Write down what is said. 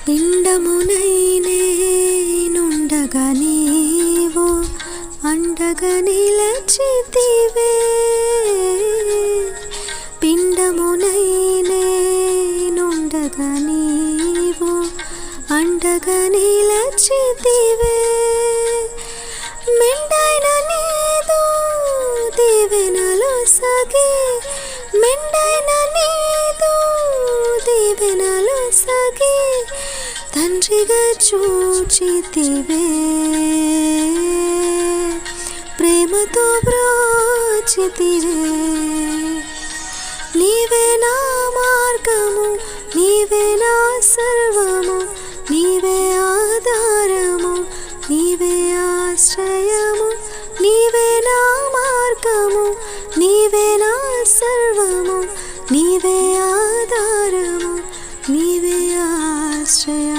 పిండమునైనే నుండగా నీవు అండగా నిలచితివే. పిండమునైనే నుండగా నీవు అండగా నిలచితివే. మెండైన నీదు దీవెనలు సగి, మెండైన నీదు దీవెనలు సగి తండ్రిగా చూచితివే. ప్రేమతో బ్రోచితివే. నీవే నా మార్గము, నీవే నా సర్వము, నీవే ఆధారము, నీవే ఆశ్రయము, నీవే నా మార్గము, నీవే నా సర్వము, నీవే ఆధారము, నీవే ఆశ్రయము.